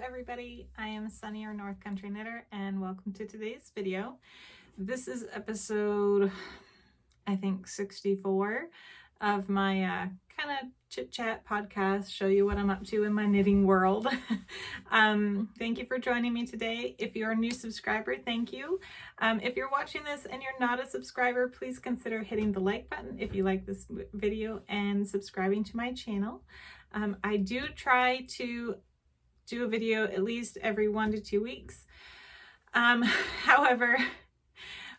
everybody, I am Sunny, your North Country Knitter, and welcome to today's video. This is episode, I think, 64 of my kind of chit-chat podcast, show you what I'm up to in my knitting world. Thank you for joining me today. If you're a new subscriber, thank you. If you're watching this and you're not a subscriber, please consider hitting the like button if you like this video and subscribing to my channel. I do try to do a video at least every 1 to 2 weeks. However,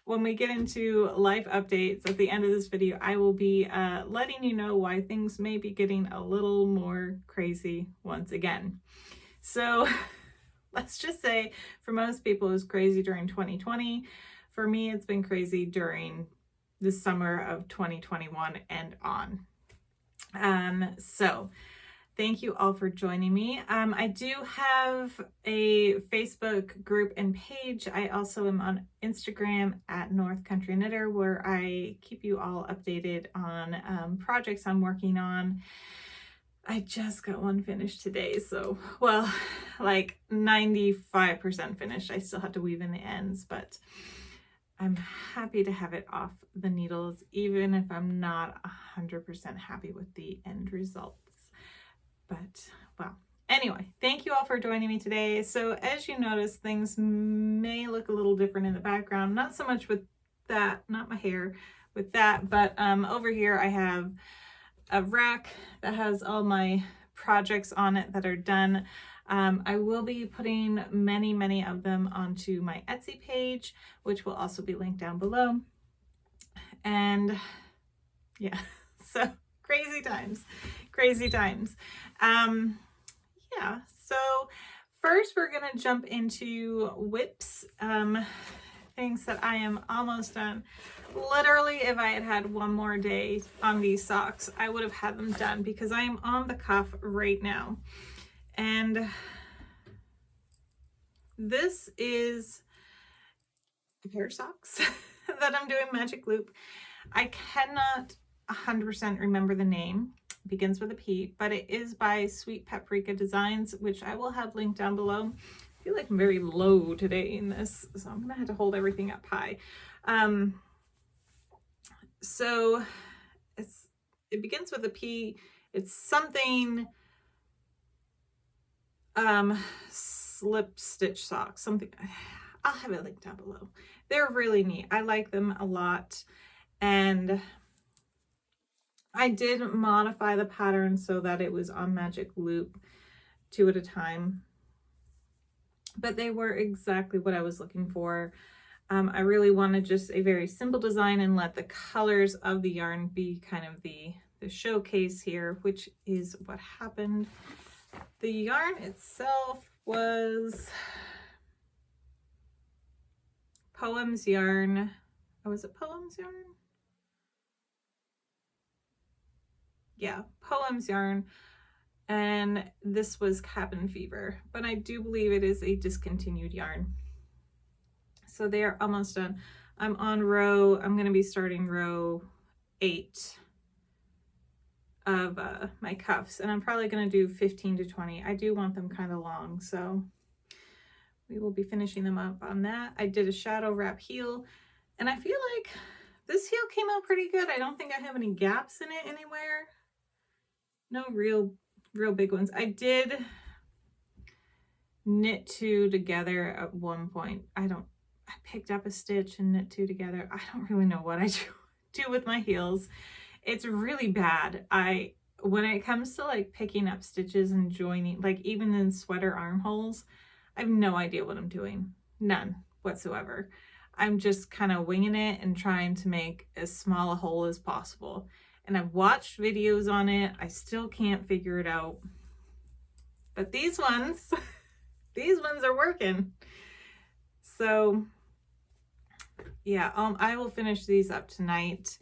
when we get into life updates at the end of this video, I will be letting you know why things may be getting a little more crazy once again. So let's just say for most people it was crazy during 2020. For me, it's been crazy during the summer of 2021 and on. So thank you all for joining me. I do have a Facebook group and page. I also am on Instagram at North Country Knitter, where I keep you all updated on projects I'm working on. I just got one finished today, so, well, like 95% finished. I still have to weave in the ends, but I'm happy to have it off the needles, even if I'm not 100% happy with the end results. But, well, anyway, thank you all for joining me today. So as you notice, things may look a little different in the background, not so much with that, not my hair, with that, but over here I have a rack that has all my projects on it that are done. I will be putting many of them onto my Etsy page, which will also be linked down below. And yeah, so crazy times. Yeah, so first we're gonna jump into whips, things that I am almost done. Literally, if I had had one more day on these socks, I would have had them done because I am on the cuff right now. And this is a pair of socks that I'm doing magic loop. I cannot 100% remember the name. It begins with a P, but it is by Sweet Paprika Designs, which I will have linked down below. I feel like I'm very low today in this, so I'm gonna have to hold everything up high. So it begins with a P. It's something slip stitch socks, something. I'll have it linked down below. They're really neat. I like them a lot, and I did modify the pattern so that it was on magic loop 2 at a time, but they were exactly what I was looking for. I really wanted just a very simple design and let the colors of the yarn be kind of the showcase here, which is what happened. The yarn itself was Poems yarn. Oh, was it Poems yarn? Yeah, Poems yarn, and this was Cabin Fever, but I do believe it is a discontinued yarn. So they are almost done. I'm on I'm going to be starting row 8 of my cuffs, and I'm probably going to do 15 to 20. I do want them kind of long, so we will be finishing them up on that. I did a shadow wrap heel, and I feel like this heel came out pretty good. I don't think I have any gaps in it anywhere. No real big ones. I did knit 2 together at one point. I picked up a stitch and knit 2 together. I don't really know what I do with my heels. It's really bad. When it comes to like picking up stitches and joining, like even in sweater armholes, I have no idea what I'm doing. None whatsoever. I'm just kind of winging it and trying to make as small a hole as possible. And I've watched videos on it. I still can't figure it out. But these ones are working. So yeah, I will finish these up tonight.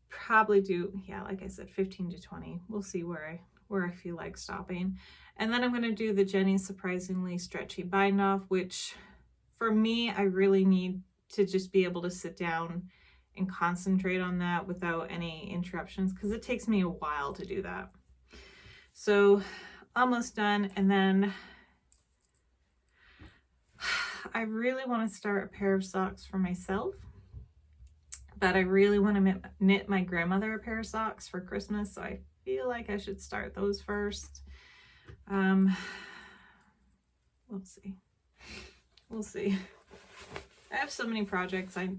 Probably do, yeah, like I said, 15 to 20. We'll see where I feel like stopping. And then I'm going to do the Jenny Surprisingly Stretchy Bind Off, which for me, I really need to just be able to sit down and concentrate on that without any interruptions, because it takes me a while to do that. So almost done. And then I really want to start a pair of socks for myself, but I really want to knit my grandmother a pair of socks for Christmas, so I feel like I should start those first. We'll see. We'll see. I have so many projects I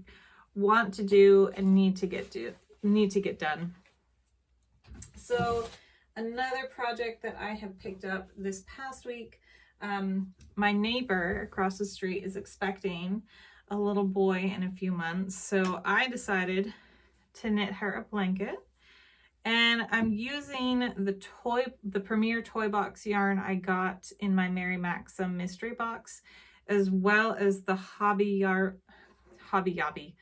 want to do and need to get done. So another project that I have picked up this past week, my neighbor across the street is expecting a little boy in a few months, so I decided to knit her a blanket. And I'm using the Premier Toy Box yarn I got in my Mary Maxim mystery box, as well as the Hobby Lobby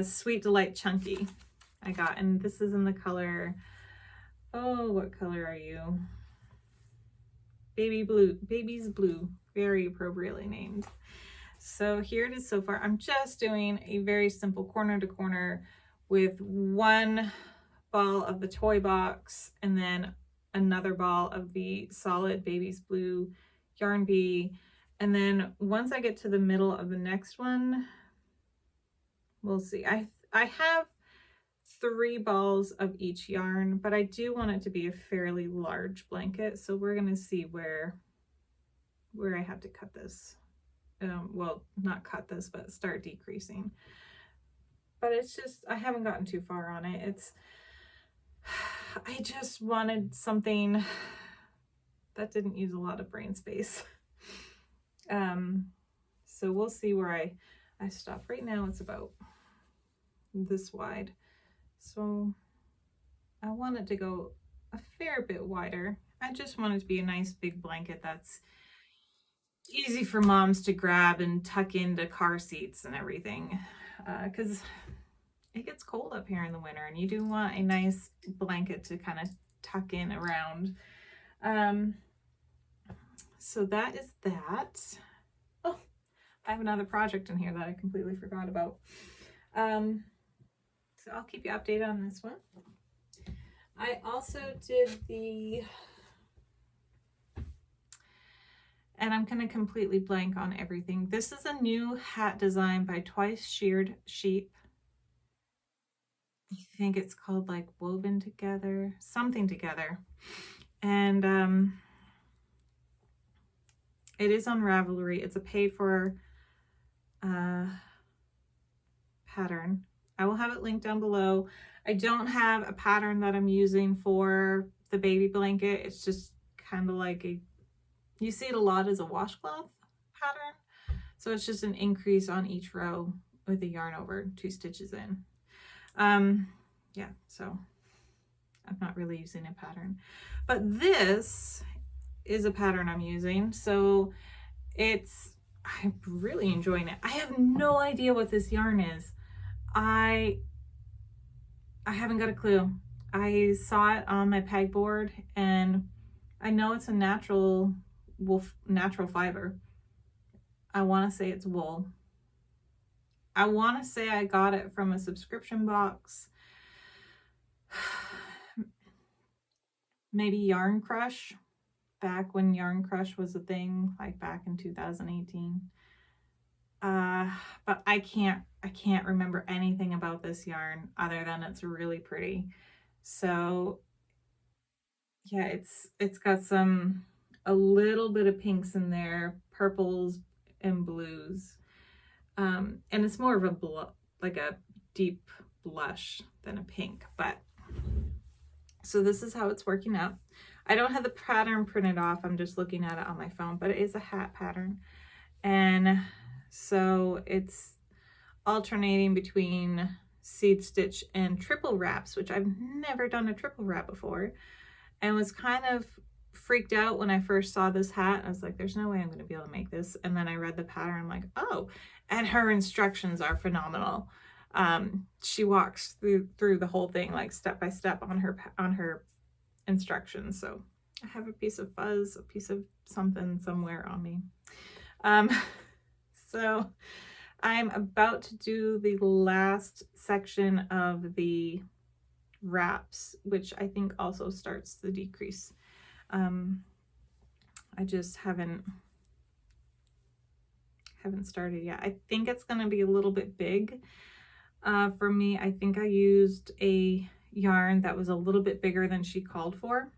Sweet Delight Chunky I got, and this is in the color, oh, what color are you? Baby's blue, very appropriately named. So here it is so far. I'm just doing a very simple corner to corner with one ball of the toy box and then another ball of the solid Baby's blue yarn bee. And then once I get to the middle of the next one, we'll see. I have 3 balls of each yarn, but I do want it to be a fairly large blanket. So we're going to see where I have to cut this. Well, not cut this, but start decreasing. But it's just, I haven't gotten too far on it. I just wanted something that didn't use a lot of brain space. So we'll see where I stop. Right now it's about this wide. So I want it to go a fair bit wider. I just want it to be a nice big blanket that's easy for moms to grab and tuck into car seats and everything, because it gets cold up here in the winter and you do want a nice blanket to kind of tuck in around. So that is that. Oh, I have another project in here that I completely forgot about. So I'll keep you updated on this one. I also did and I'm going to completely blank on everything. This is a new hat design by Twice Sheared Sheep. I think it's called like Woven Together, something together. And it is on Ravelry. It's a paid for pattern. I will have it linked down below. I don't have a pattern that I'm using for the baby blanket. It's just kind of like you see it a lot as a washcloth pattern. So it's just an increase on each row with the yarn over 2 stitches in. Yeah, so I'm not really using a pattern, but this is a pattern I'm using. So I'm really enjoying it. I have no idea what this yarn is. I haven't got a clue. I saw it on my pegboard and I know it's a natural fiber. I want to say it's wool. I want to say I got it from a subscription box. Maybe Yarn Crush, back when Yarn Crush was a thing, like back in 2018. But I can't remember anything about this yarn other than it's really pretty. So yeah, it's got a little bit of pinks in there, purples and blues. And it's more of like a deep blush than a pink, but so this is how it's working out. I don't have the pattern printed off. I'm just looking at it on my phone, but it is a hat pattern. And so it's alternating between seed stitch and triple wraps, which I've never done a triple wrap before, and was kind of freaked out when I first saw this hat. I was like, there's no way I'm going to be able to make this. And then I read the pattern. I'm like, oh, and her instructions are phenomenal. She walks through the whole thing, like step by step on her instructions. So I have a piece of fuzz, a piece of something somewhere on me. So I'm about to do the last section of the wraps, which I think also starts the decrease. I just haven't started yet. I think it's going to be a little bit big for me. I think I used a yarn that was a little bit bigger than she called for.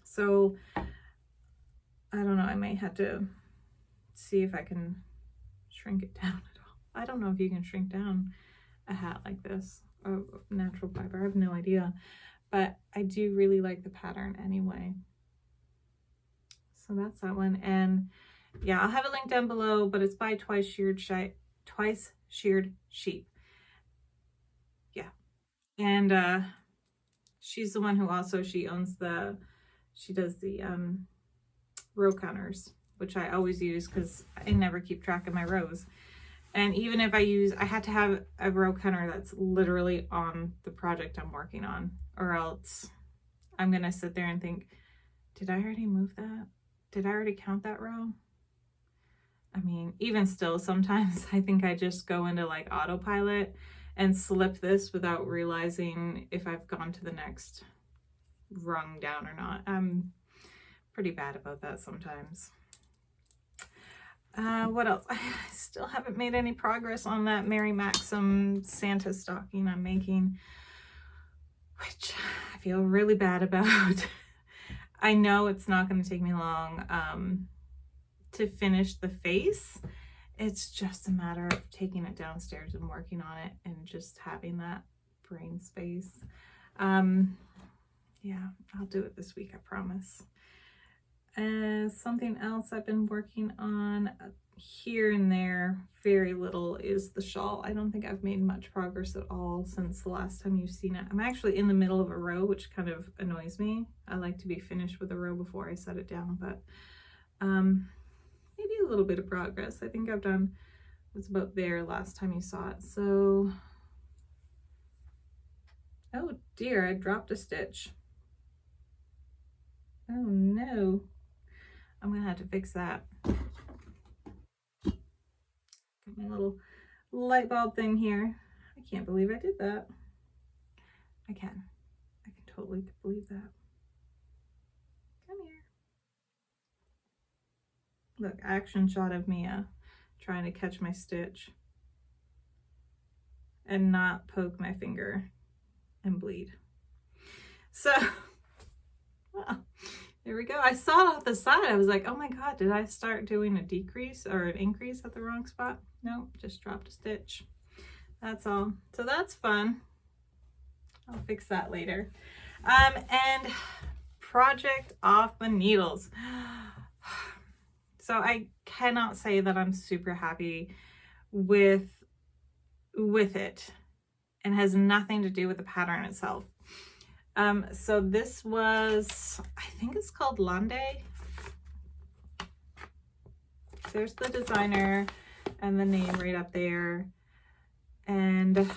So I don't know, I might have to see if I can shrink it down at all. I don't know if you can shrink down a hat like this, or natural fiber. I have no idea, but I do really like the pattern anyway. So that's that one. And yeah, I'll have a link down below, but it's by Twice Sheared Sheep. Yeah. And she's the one who also, she does the row counters, which I always use because I never keep track of my rows. And even if I had to have a row counter that's literally on the project I'm working on, or else I'm going to sit there and think, did I already move that? Did I already count that row? I mean, even still, sometimes I think I just go into like autopilot and slip this without realizing if I've gone to the next rung down or not. I'm pretty bad about that sometimes. What else? I still haven't made any progress on that Mary Maxim Santa stocking I'm making, which I feel really bad about. I know it's not going to take me long to finish the face. It's just a matter of taking it downstairs and working on it and just having that brain space. Yeah, I'll do it this week, I promise. Something else I've been working on here and there, very little, is the shawl. I don't think I've made much progress at all since the last time you've seen it. I'm actually in the middle of a row, which kind of annoys me. I like to be finished with a row before I set it down, but maybe a little bit of progress. I think I've done what's about there last time you saw it. So, oh dear, I dropped a stitch. Oh no. I'm gonna have to fix that. Got my little light bulb thing here. I can't believe I did that. I can totally believe that. Come here. Look, action shot of me trying to catch my stitch and not poke my finger and bleed. So, well, there we go. I saw it off the side. I was like, oh my God, did I start doing a decrease or an increase at the wrong spot? No, just dropped a stitch. That's all. So that's fun. I'll fix that later. And project off the needles. So I cannot say that I'm super happy with it, and has nothing to do with the pattern itself. So this was, I think it's called Lande. There's the designer and the name right up there. And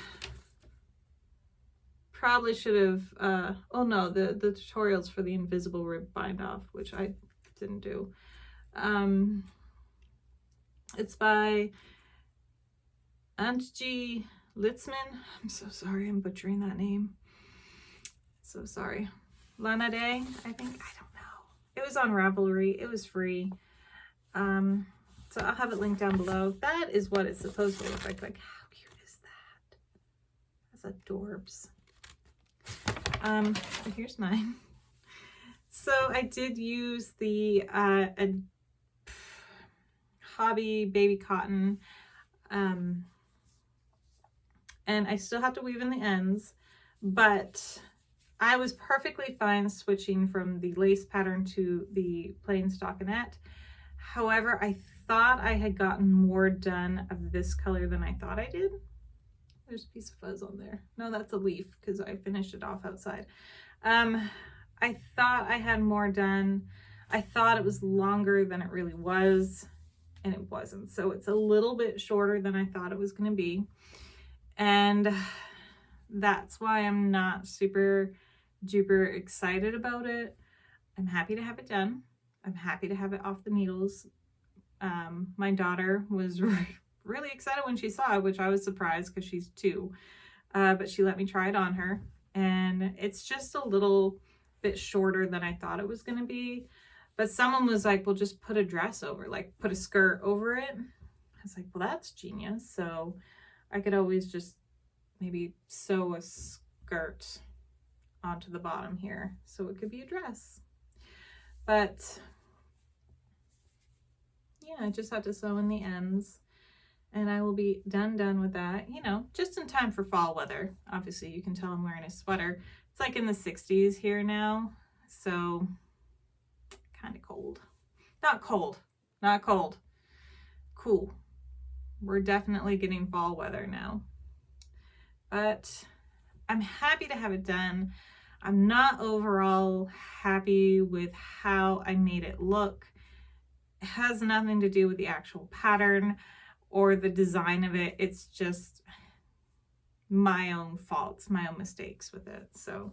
probably should have, oh no, the tutorials for the invisible rib bind off, which I didn't do. It's by Antje Litzman. I'm so sorry, I'm butchering that name. So sorry. Lana Day, I think. I don't know. It was on Ravelry. It was free. So I'll have it linked down below. That is what it's supposed to look like. Like, how cute is that? That's adorbs. Here's mine. So I did use the Hobby Baby Cotton. And I still have to weave in the ends, but I was perfectly fine switching from the lace pattern to the plain stockinette. However, I thought I had gotten more done of this color than I thought I did. There's a piece of fuzz on there. No, that's a leaf because I finished it off outside. I thought I had more done. I thought it was longer than it really was, and it wasn't. So it's a little bit shorter than I thought it was going to be. And that's why I'm not super duper excited about it. I'm happy to have it done. I'm happy to have it off the needles. My daughter was really excited when she saw it, which I was surprised because she's 2. But she let me try it on her, and it's just a little bit shorter than I thought it was going to be. But someone was like, well, just put a dress over, like put a skirt over it. I was like, well, that's genius. So I could always just maybe sew a skirt onto the bottom here so it could be a dress. But yeah, I just had to sew in the ends, and I will be done with that, you know, just in time for fall weather. Obviously you can tell I'm wearing a sweater. It's like in the 60s here now, so kind of cold. Not cold, not cold, cool. We're definitely getting fall weather now, but I'm happy to have it done. I'm not overall happy with how I made it look. It has nothing to do with the actual pattern or the design of it. It's just my own faults, my own mistakes with it. So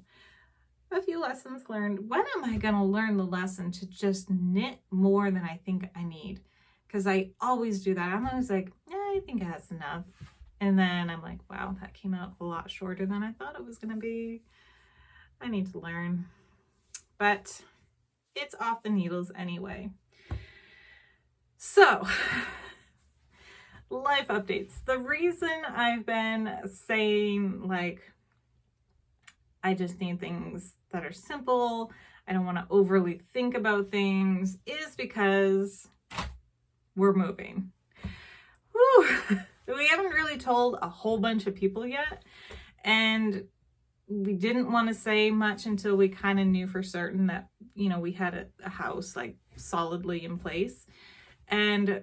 a few lessons learned. When am I going to learn the lesson to just knit more than I think I need? Because I always do that. I'm always like, yeah, I think that's enough. And then I'm like, wow, that came out a lot shorter than I thought it was going to be. I need to learn. But it's off the needles anyway. So, life updates. The reason I've been saying, like, I just need things that are simple, I don't want to overly think about things, is because we're moving. Whew. We haven't really told a whole bunch of people yet, and we didn't want to say much until we kind of knew for certain that, you know, we had a house like solidly in place. And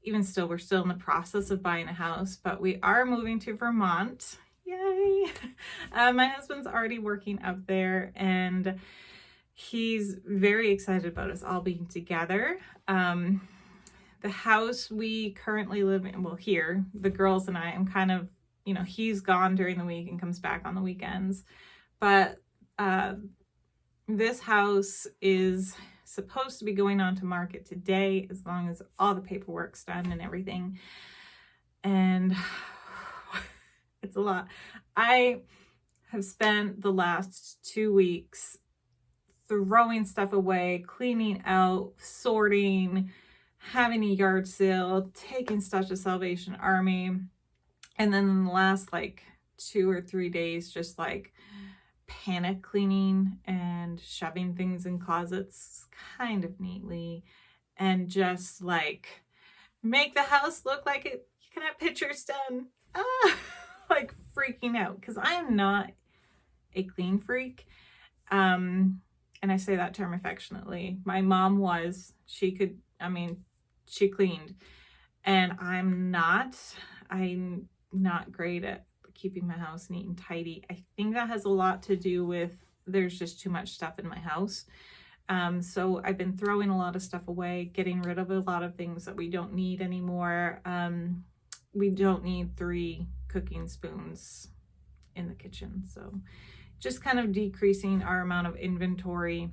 even still, we're still in the process of buying a house, but we are moving to Vermont. Yay! My husband's already working up there, and he's very excited about us all being together. The house we currently live in, well, here, the girls and I, I'm kind of, you know, he's gone during the week and comes back on the weekends. But this house is supposed to be going on to market today, as long as all the paperwork's done and everything. And it's a lot. I have spent the last 2 weeks throwing stuff away, cleaning out, sorting, having a yard sale, taking stuff to Salvation Army. And then in the last like 2 or 3 days, just like panic cleaning and shoving things in closets kind of neatly, and just like make the house look like it. You can have pictures done. Like freaking out, because I am not a clean freak. And I say that term affectionately. My mom was. She could, I mean, she cleaned, and I'm not great at keeping my house neat and tidy. I think that has a lot to do with there's just too much stuff in my house. So I've been throwing a lot of stuff away, getting rid of a lot of things that we don't need anymore. We don't need 3 cooking spoons in the kitchen. So just kind of decreasing our amount of inventory.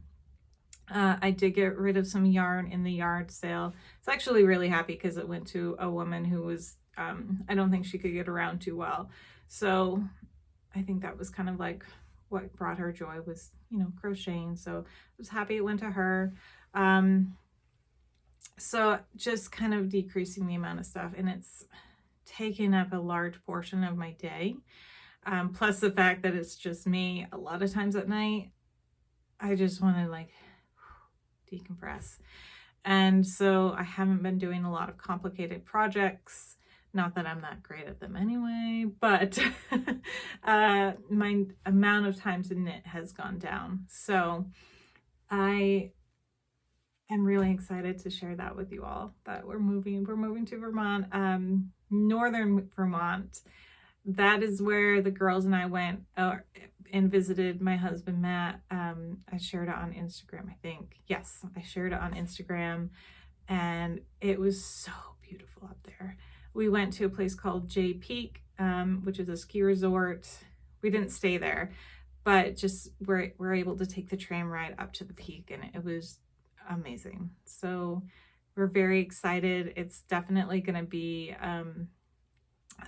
I did get rid of some yarn in the yard sale. It's actually really happy because it went to a woman who was, I don't think she could get around too well. So I think that was kind of like what brought her joy, was, you know, crocheting. So I was happy it went to her. So just kind of decreasing the amount of stuff, and it's taking up a large portion of my day. Plus the fact that it's just me a lot of times at night. I just want to like decompress. And so I haven't been doing a lot of complicated projects. Not that I'm not great at them anyway, but my amount of time to knit has gone down. So I am really excited to share that with you all, that we're moving to Vermont, northern Vermont. That is where the girls and I went and visited my husband, Matt. I shared it on Instagram, I think. Yes, I shared it on Instagram, and it was so beautiful up there. We went to a place called Jay Peak, which is a ski resort. We didn't stay there, but just we're able to take the tram ride up to the peak, and it was amazing. So we're very excited. It's definitely going to be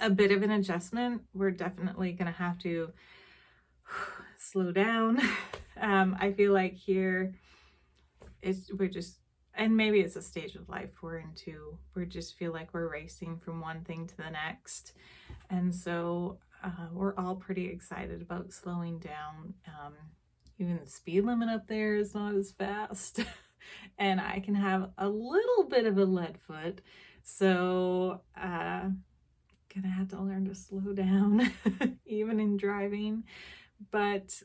a bit of an adjustment. We're definitely going to have to slow down. I feel like here we're just, and maybe it's a stage of life we're into. We just feel like we're racing from one thing to the next. And so we're all pretty excited about slowing down. Even the speed limit up there is not as fast. And I can have a little bit of a lead foot. So gonna have to learn to slow down even in driving. But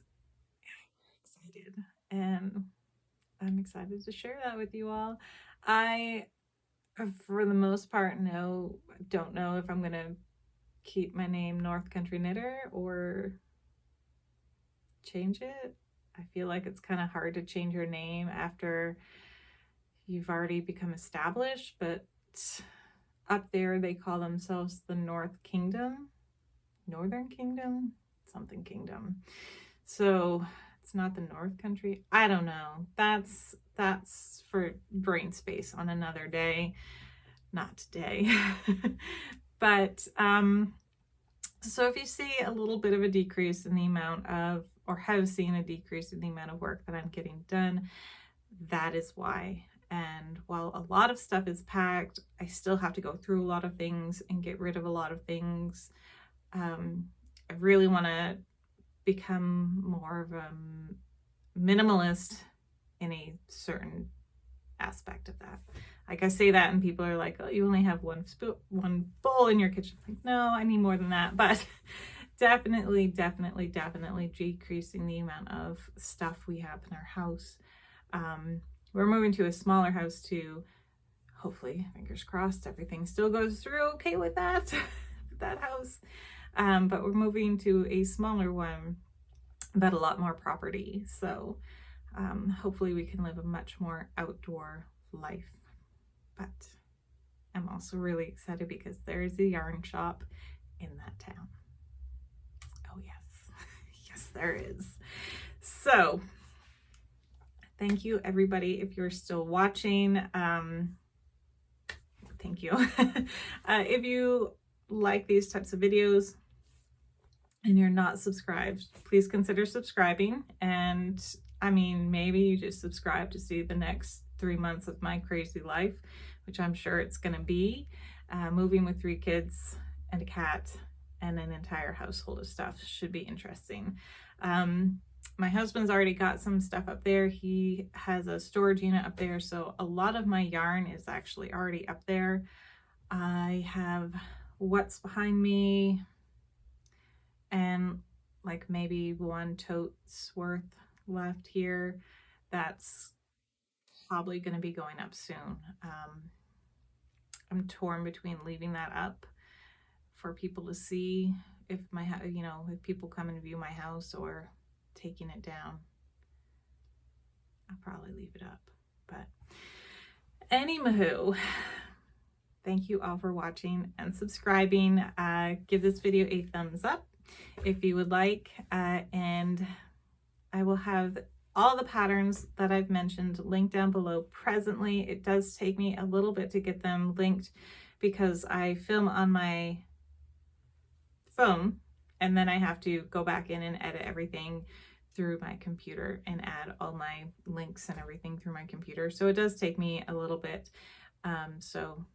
I'm excited, and I'm excited to share that with you all. I, for the most part, don't know if I'm gonna keep my name North Country Knitter or change it. I feel like it's kind of hard to change your name after you've already become established, but up there they call themselves the Northern Kingdom, something kingdom. So it's not the North Country. I don't know. That's for brain space on another day, not today. But so if you see a little bit of a decrease in the amount of, or have seen a decrease in the amount of work that I'm getting done, that is why. And while a lot of stuff is packed, I still have to go through a lot of things and get rid of a lot of things. I really want to become more of a minimalist in a certain aspect of that. Like, I say that and people are like, oh, you only have one bowl in your kitchen. Like, no, I need more than that. But definitely decreasing the amount of stuff we have in our house. We're moving to a smaller house too. Hopefully, fingers crossed, everything still goes through okay with that house. But we're moving to a smaller one, but a lot more property. So hopefully we can live a much more outdoor life. But I'm also really excited because there is a yarn shop in that town. Oh yes, yes there is. So thank you everybody if you're still watching. Thank you. If you like these types of videos and you're not subscribed, please consider subscribing. And I mean, maybe you just subscribe to see the next 3 months of my crazy life, which I'm sure it's going to be. Moving with 3 kids and a cat and an entire household of stuff should be interesting. My husband's already got some stuff up there. He has a storage unit up there, so a lot of my yarn is actually already up there. I have what's behind me and like maybe 1 tote's worth left here. That's probably going to be going up soon. I'm torn between leaving that up for people to see if if people come and view my house, or taking it down. I'll probably leave it up. But anywho, thank you all for watching and subscribing. Give this video a thumbs up if you would like, and I will have all the patterns that I've mentioned linked down below presently. It does take me a little bit to get them linked because I film on my phone and then I have to go back in and edit everything through my computer and add all my links and everything through my computer. So it does take me a little bit. So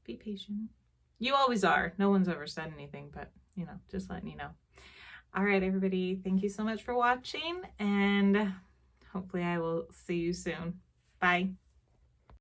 be patient. You always are. No one's ever said anything, but just letting you know. All right, everybody. Thank you so much for watching, and hopefully I will see you soon. Bye.